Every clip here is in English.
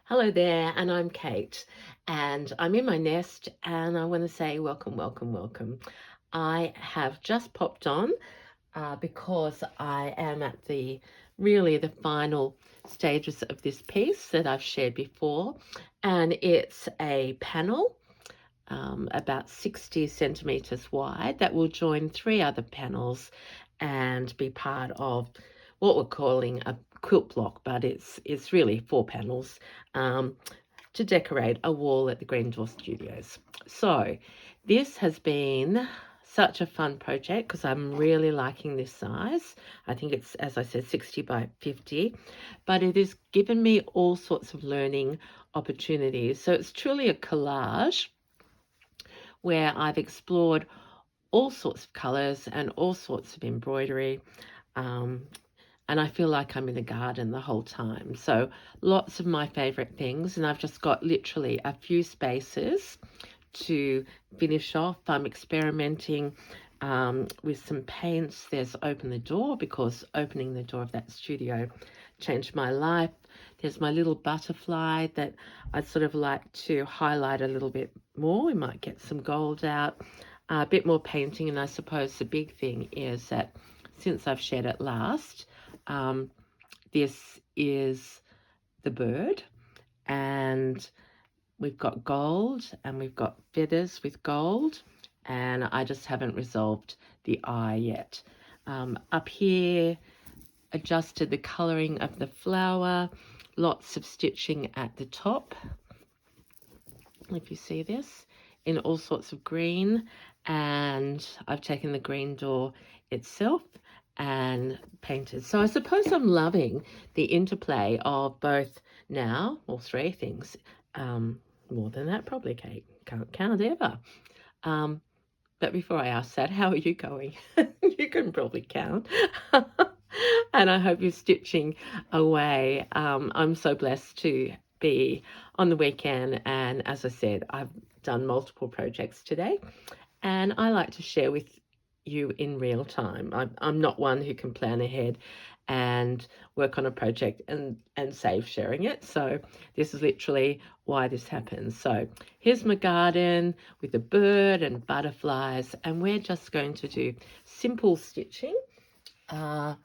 Hello there, and I'm Kate, and I'm in my nest, and I want to say welcome, welcome, welcome. I have just popped on because I am at the final stages of this piece that I've shared before, and it's a panel about 60 centimeters wide that will join three other panels and be part of what we're calling a quilt block, but it's really four panels um, to decorate a wall at the Green Door Studios. So this has been such a fun project because I'm really liking this size. I think it's, as I said, 60 by 50, but it has given me all sorts of learning opportunities. So it's truly a collage where I've explored all sorts of colours and all sorts of embroidery. Um, and I feel like I'm in a garden the whole time. So lots of my favourite things, and I've just got literally a few spaces to finish off. I'm experimenting with some paints. There's Open the Door, because opening the door of that studio changed my life. There's my little butterfly that I'd sort of like to highlight a little bit more. We might get some gold out, a bit more painting, and I suppose the big thing is that since I've shared it last, um, this is the bird, and we've got gold and we've got feathers with gold, and I just haven't resolved the eye yet. Up here, adjusted the colouring of the flower, lots of stitching at the top, if you see this, in all sorts of green, and I've taken the green door itself and painted. So I suppose I'm loving the interplay of both now, or three things, more than that probably, Kate, can't count ever. But before I ask that, how are you going? You can probably count. And I hope you're stitching away. I'm so blessed to be on the weekend, and as I said, I've done multiple projects today, and I like to share with you in real time. I'm not one who can plan ahead and work on a project and save sharing it. So this is literally why this happens. So here's my garden with a bird and butterflies, and we're just going to do simple stitching. And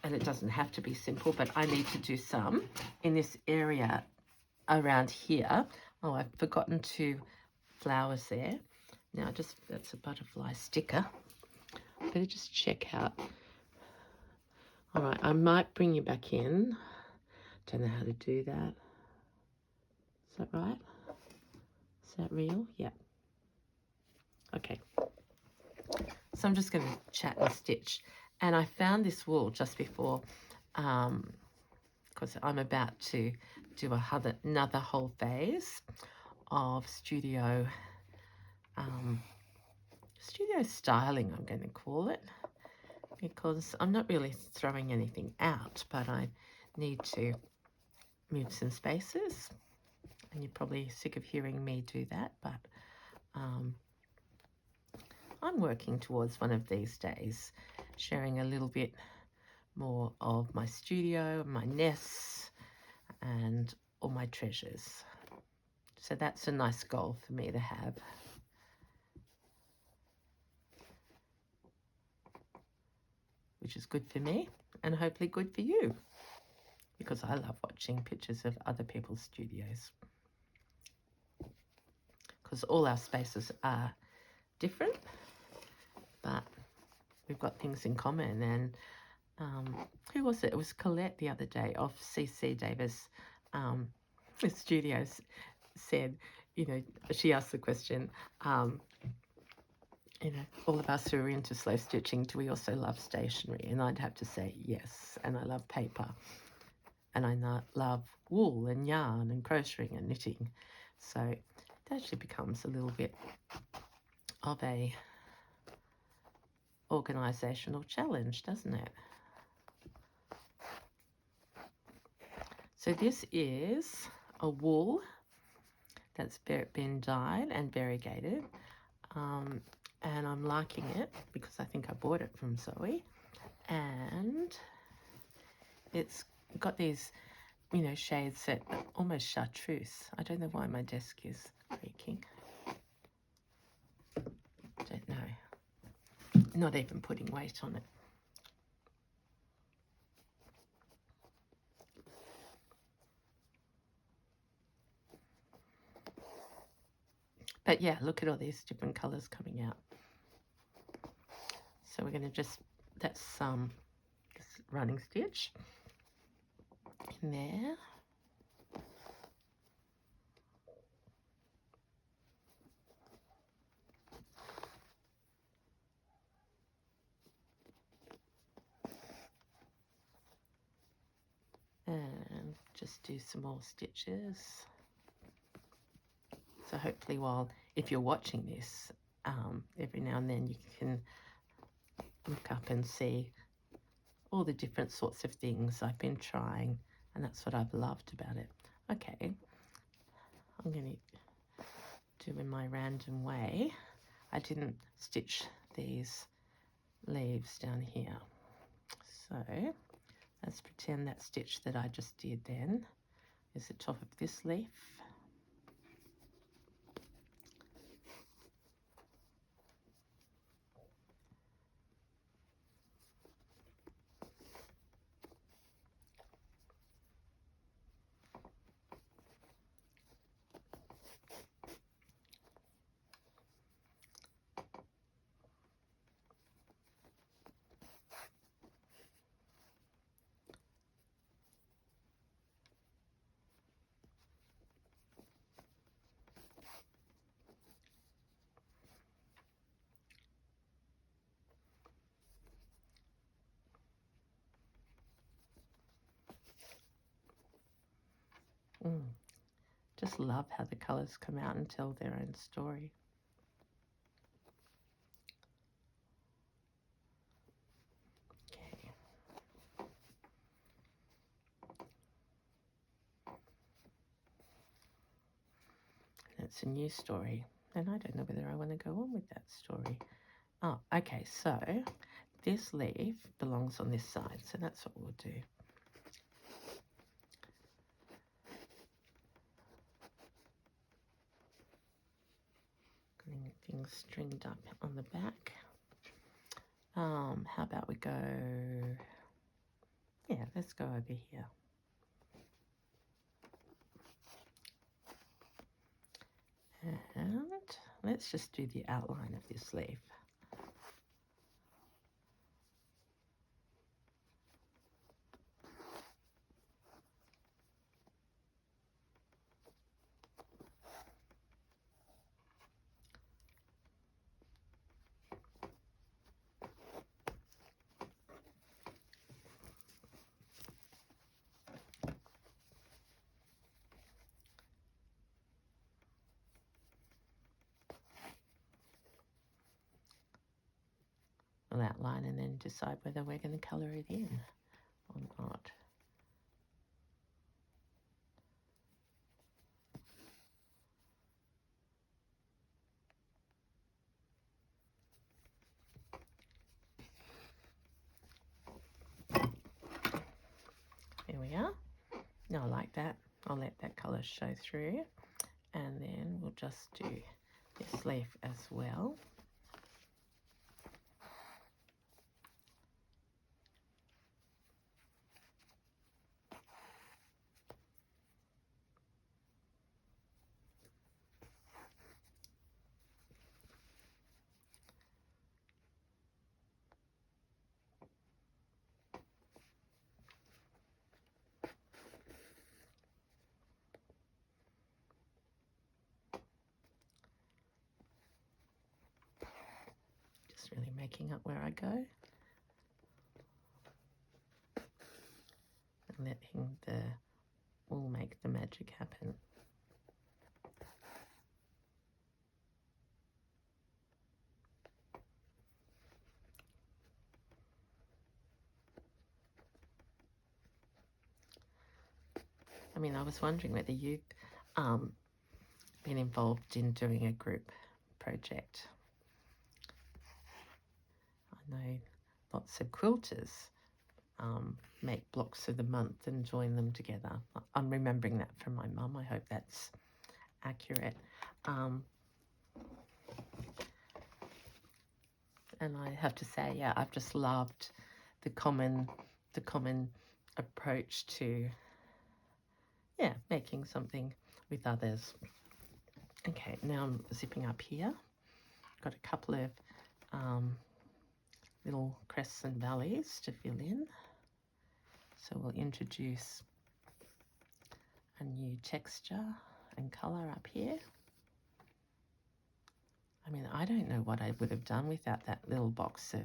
it doesn't have to be simple, but I need to do some in this area around here. Oh, I've forgotten to flowers there. Now, that's a butterfly sticker. Better just check out. All right, I might bring you back in. Don't know how to do that. Is that right? Is that real? Yeah. Okay. So I'm just going to chat and stitch. And I found this wool just before, because I'm about to do another whole phase of studio styling, I'm going to call it, because I'm not really throwing anything out, but I need to move some spaces, and you're probably sick of hearing me do that, but I'm working towards one of these days sharing a little bit more of my studio, my nests, and all my treasures. So that's a nice goal for me to have. Which is good for me and hopefully good for you, because I love watching pictures of other people's studios, because all our spaces are different, but we've got things in common. And who was it? It was Colette the other day of CC Davis Studios said, she asked the question, all of us who are into slow stitching, do we also love stationery? And I'd have to say yes, and I love paper, and I love wool and yarn and crocheting and knitting. So it actually becomes a little bit of a organisational challenge, doesn't it? So this is a wool that's been dyed and variegated, and I'm liking it because I think I bought it from Zoe, and it's got these you know, shades that are almost chartreuse. I don't know why my desk is creaking. Don't know. Not even putting weight on it. But yeah, look at all these different colours coming out. So we're going to just, that's this running stitch in there. And just do some more stitches. So hopefully if you're watching this, every now and then you can look up and see all the different sorts of things I've been trying, and that's what I've loved about it. Okay, I'm going to do in my random way. I didn't stitch these leaves down here. So let's pretend that stitch that I just did then is the top of this leaf. Just love how the colours come out and tell their own story. Okay. That's a new story, and I don't know whether I want to go on with that story. Oh, okay, so this leaf belongs on this side, so that's what we'll do. Getting things stringed up on the back. How about we go, yeah, let's go over here. And let's just do the outline of this leaf. We'll outline and then decide whether we're going to colour it in or not. There we are. Now I like that. I'll let that colour show through, and then we'll just do this leaf as well. Just really making up where I go and letting the wool make the magic happen. I mean, I was wondering whether you've been involved in doing a group project. I know lots of quilters make blocks of the month and join them together. I'm remembering that from my mum. I hope that's accurate. And I have to say, yeah, I've just loved the common approach to, yeah, making something with others. Okay, now I'm zipping up here. Got a couple of little crests and valleys to fill in. So we'll introduce a new texture and colour up here. I mean, I don't know what I would have done without that little box of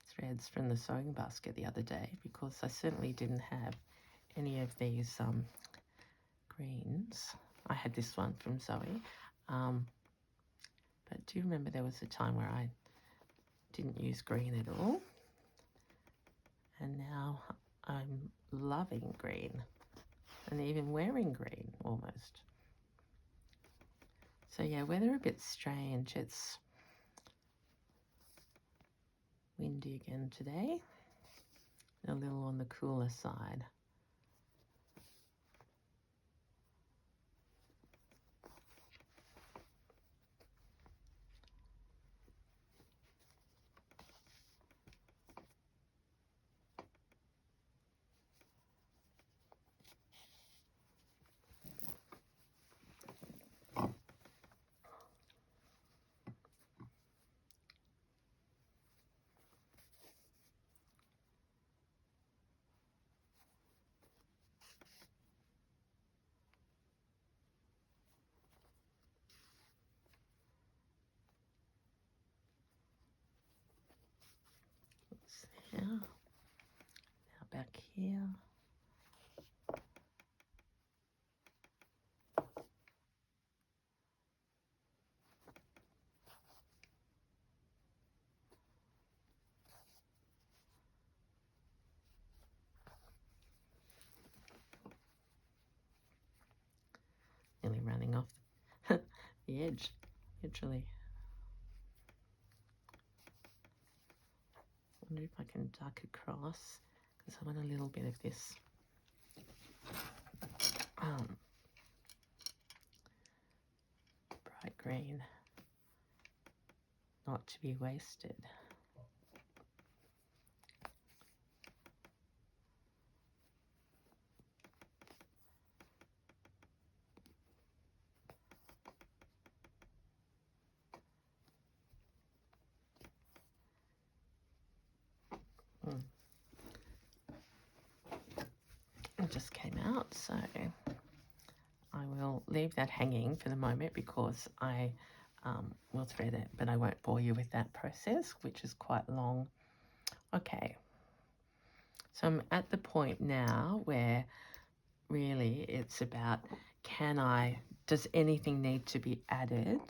threads from the sewing basket the other day, because I certainly didn't have any of these greens. I had this one from Zoe, but do you remember there was a time where I didn't use green at all, and now I'm loving green and even wearing green almost. So yeah, weather a bit strange. It's windy again today, a little on the cooler side. Yeah. Now back here. Nearly running off the edge, literally. Wonder if I can duck across, because I want a little bit of this bright green not to be wasted. It just came out, so I will leave that hanging for the moment, because I will thread it, but I won't bore you with that process, which is quite long. Okay, so I'm at the point now where really it's about, does anything need to be added?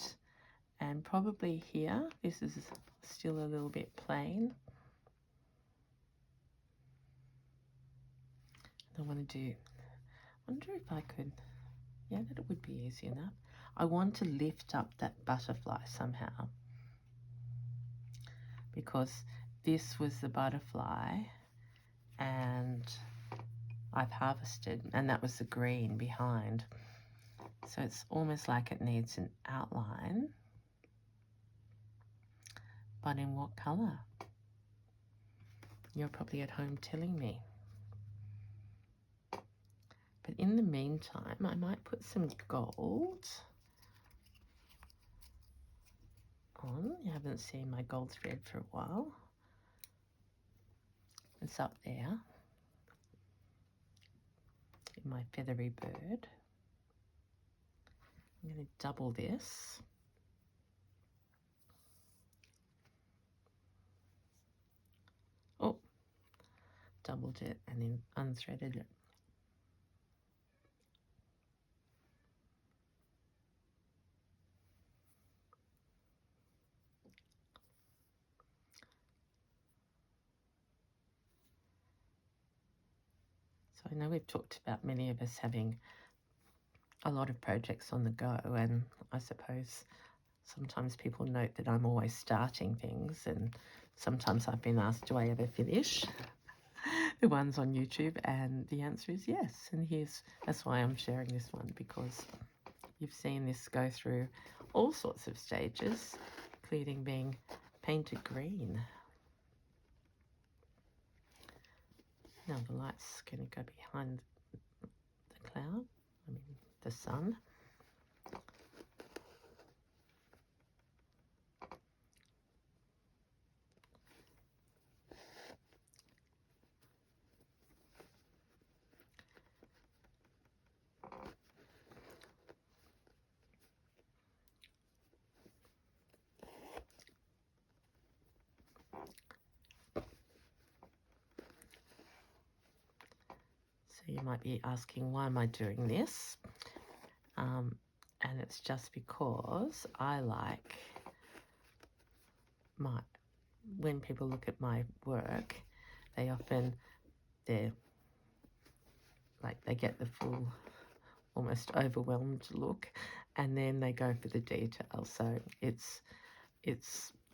And probably here, this is still a little bit plain. I wonder if I could, yeah, that would be easy enough. I want to lift up that butterfly somehow, because this was the butterfly and I've harvested, and that was the green behind. So it's almost like it needs an outline, but in what colour? You're probably at home telling me. But in the meantime, I might put some gold on. You haven't seen my gold thread for a while. It's up there in my feathery bird. I'm going to double this. Oh, doubled it and then unthreaded it. So I know we've talked about many of us having a lot of projects on the go, and I suppose Sometimes people note that I'm always starting things, and sometimes I've been asked, do I ever finish the ones on YouTube? And the answer is yes. And that's why I'm sharing this one, because you've seen this go through all sorts of stages, including being painted green. Now the light's going to go behind the cloud, the sun. So you might be asking, why am I doing this? And it's just because I like when people look at my work, they get the full, almost overwhelmed look, and then they go for the detail. So it's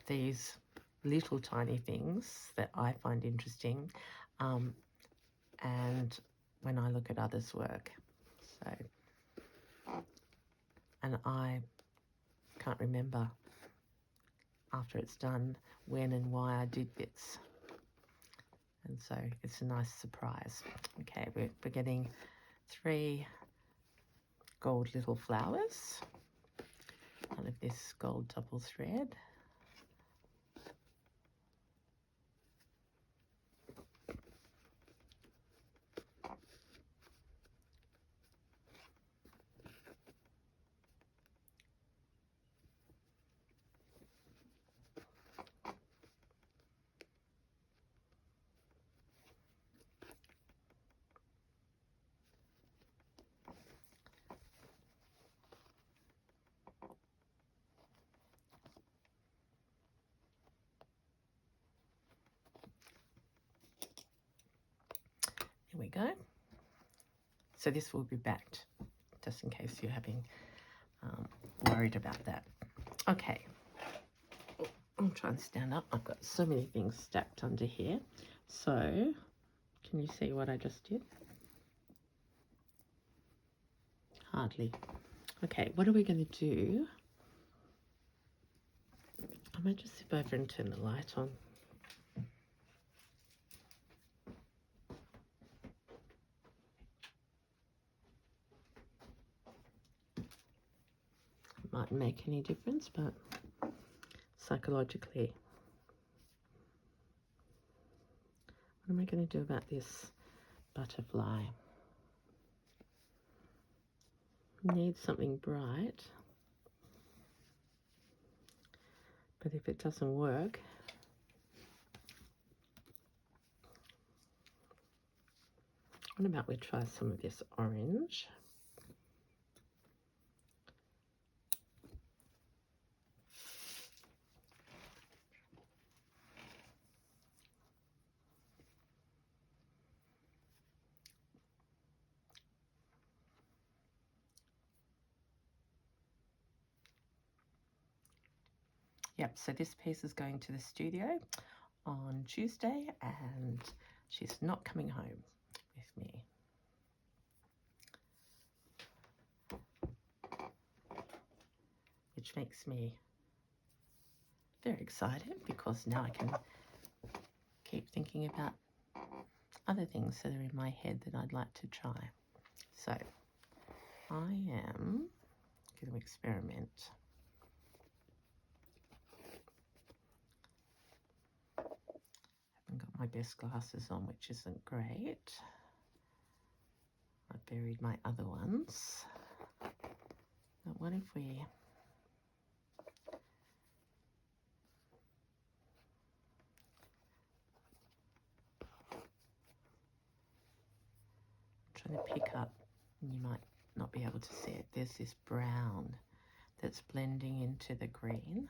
these little tiny things that I find interesting, and when I look at others' work. And I can't remember after it's done when and why I did this. And so it's a nice surprise. Okay, we're getting 3 gold little flowers out of this gold double thread. Here we go. So this will be backed, just in case you're having worried about that. Okay, I'll try and stand up. I've got so many things stacked under here. So, can you see what I just did? Hardly. Okay, what are we going to do? I might just zip over and turn the light on. Mightn't make any difference, but psychologically, what am I going to do about this butterfly? Need something bright, but if it doesn't work, what about we try some of this orange? Yep, so this piece is going to the studio on Tuesday, and she's not coming home with me. Which makes me very excited, because now I can keep thinking about other things that are in my head that I'd like to try. So I am going to experiment. I haven't got my best glasses on, which isn't great. I've buried my other ones. But what if we trying to pick up, and you might not be able to see it, there's this brown that's blending into the green.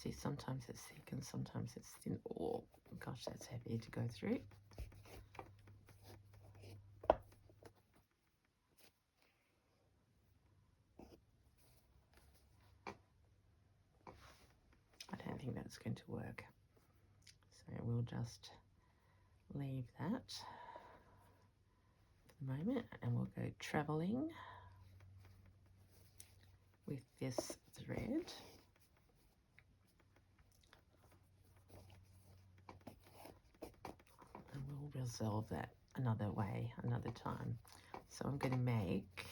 see sometimes it's thick and sometimes it's thin. Oh gosh, that's heavy to go through. I don't think that's going to work, so we'll just leave that for the moment, and we'll go traveling with this thread. And we'll resolve that another way, another time. So I'm going to make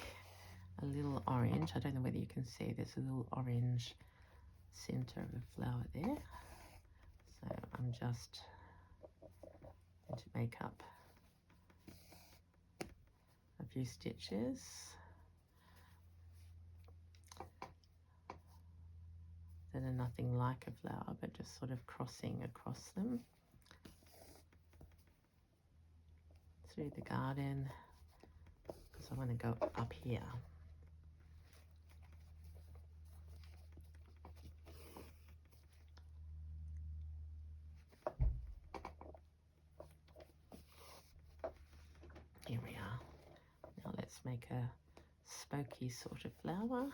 a little orange. I don't know whether you can see there's a little orange center of a flower there. So I'm just going to make up a few stitches. That are nothing like a flower, but just sort of crossing across them through the garden, because I want to go up here. Here we are. Now let's make a spokey sort of flower.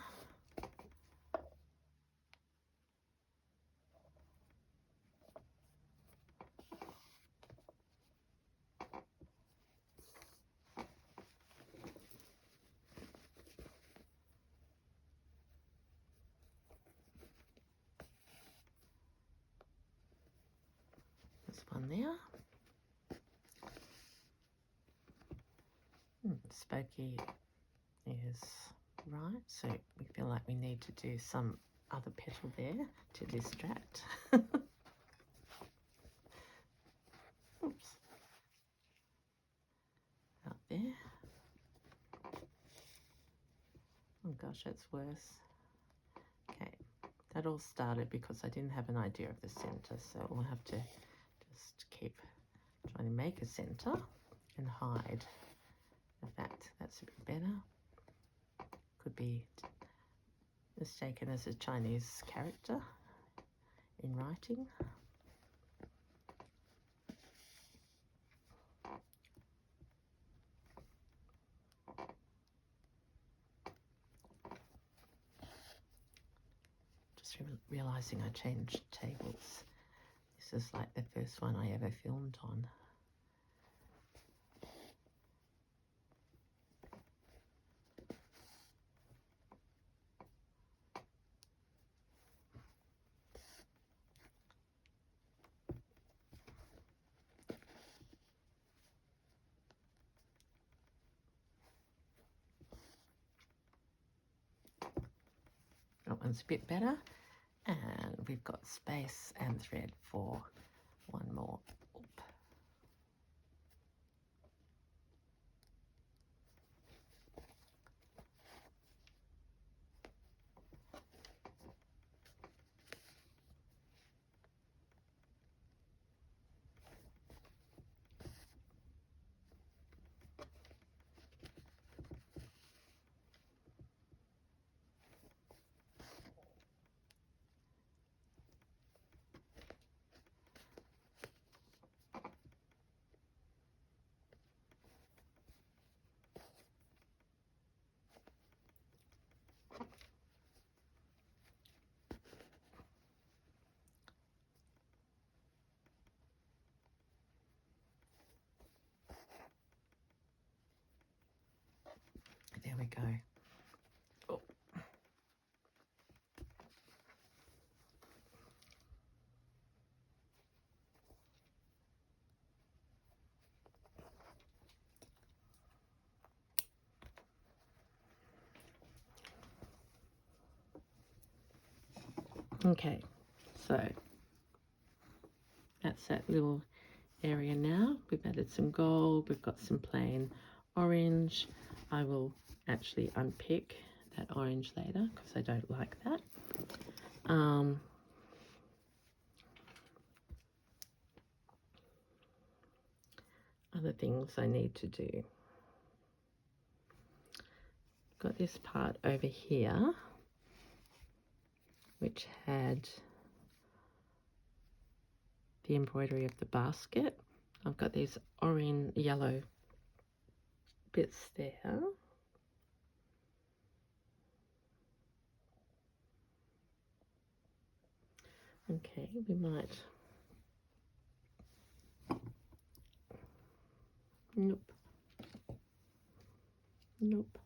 One there. Spokey is right, so we feel like we need to do some other petal there to distract. Oops. Out there. Oh gosh, that's worse. Okay, that all started because I didn't have an idea of the center, so we'll have to just keep trying to make a center and hide the fact that's a bit better. Could be mistaken as a Chinese character in writing. Just realizing I changed tables. This is like the first one I ever filmed on. That one's a bit better, and we've got space and thread for one more. Oop. There we go. Oh. Okay, so that's that little area now. We've added some gold, we've got some plain orange. I will actually unpick that orange later because I don't like that. Other things I need to do. Got this part over here which had the embroidery of the basket. I've got these orange yellow bits there. Okay, we might. Nope. Nope.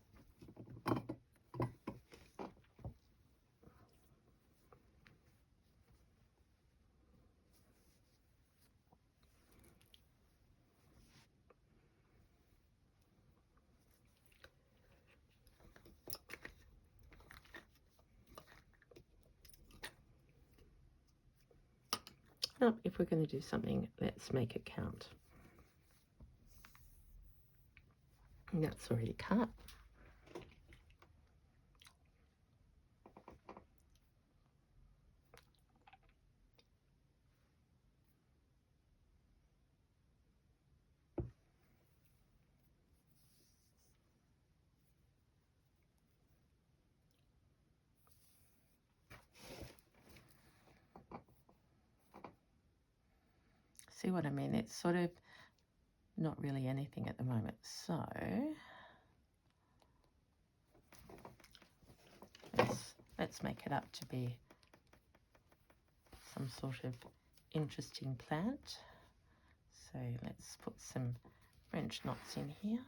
Nope, if we're going to do something, let's make it count. And that's already cut. See what I mean? It's sort of not really anything at the moment. So let's make it up to be some sort of interesting plant. So let's put some French knots in here.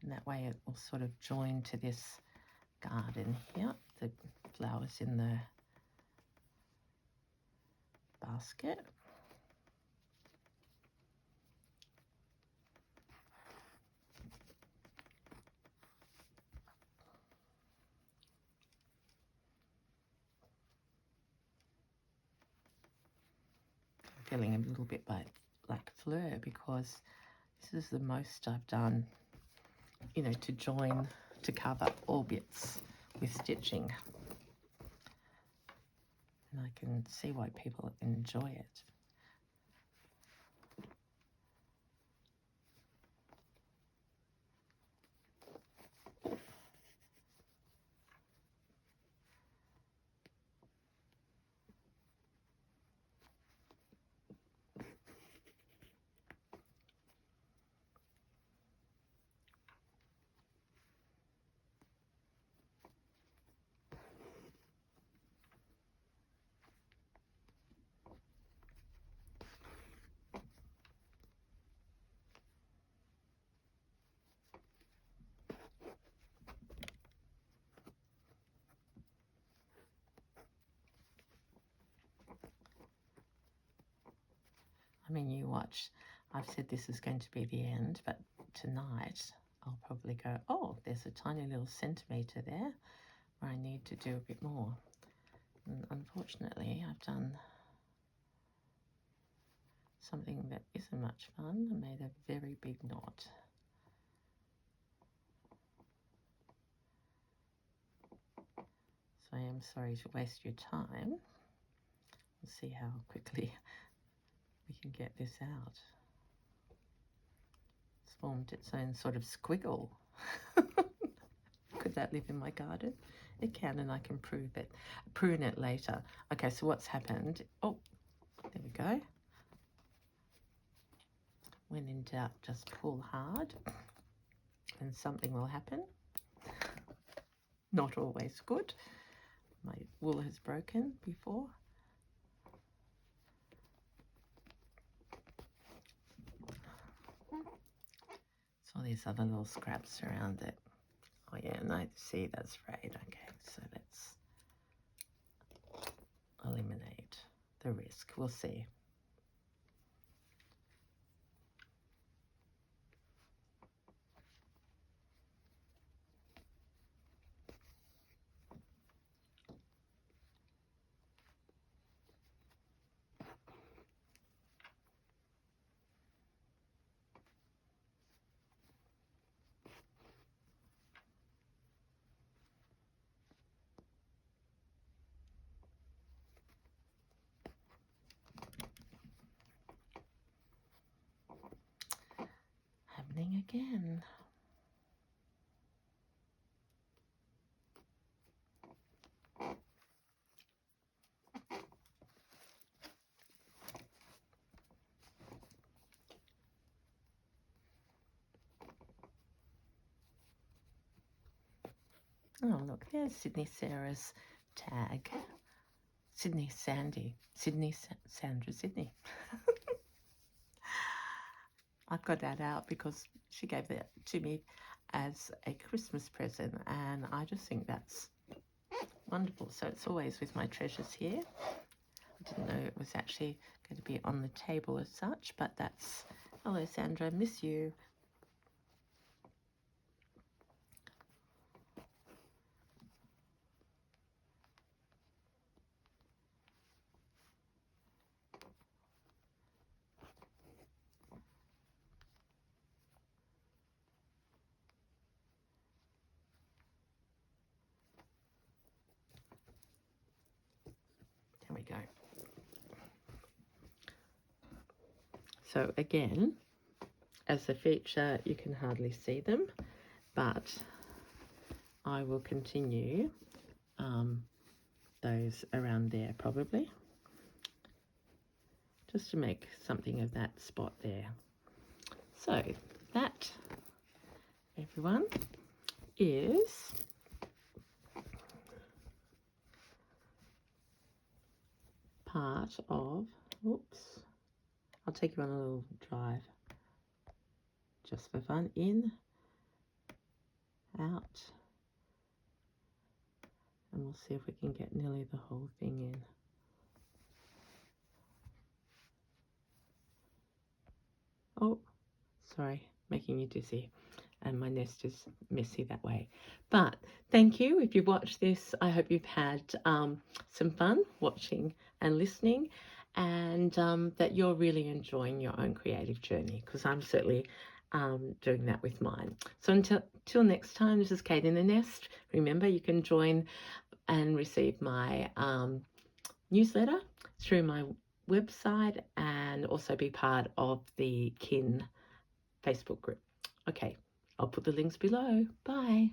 And that way it will sort of join to this garden here, the flowers in the basket. I'm feeling a little bit like fleur because this is the most I've done, you know, to join, to cover all bits with stitching. And I can see why people enjoy it. I mean, you watch. I've said this is going to be the end, but tonight I'll probably go, oh, there's a tiny little centimetre there where I need to do a bit more. And unfortunately, I've done something that isn't much fun. I made a very big knot. So I am sorry to waste your time. We'll see how quickly we can get this out. It's formed its own sort of squiggle. Could that live in my garden? It can, and I can prune it later. Okay, so what's happened? Oh, there we go. When in doubt, just pull hard and something will happen. Not always good. My wool has broken before. So all these other little scraps around it. Oh yeah, no, see, that's right. Okay, so let's eliminate the risk. We'll see. Happening again. Oh, look, there's Sydney Sarah's tag. Sydney Sandy. Sandra Sydney. I got that out because she gave that to me as a Christmas present, and I just think that's wonderful. So it's always with my treasures here. I didn't know it was actually going to be on the table as such, but that's, hello Sandra, miss you. There we go. So again, as a feature, you can hardly see them, but I will continue those around there probably, just to make something of that spot there. So that, everyone, is part of, oops, I'll take you on a little drive just for fun. In, out, and we'll see if we can get nearly the whole thing in. Oh, sorry, making you dizzy. And my nest is messy that way. But thank you. If you've watched this, I hope you've had some fun watching and listening, and that you're really enjoying your own creative journey, because I'm certainly doing that with mine. So until next time, this is Kate in the Nest. Remember, you can join and receive my newsletter through my website, and also be part of the Kin Facebook group. Okay, I'll put the links below. Bye.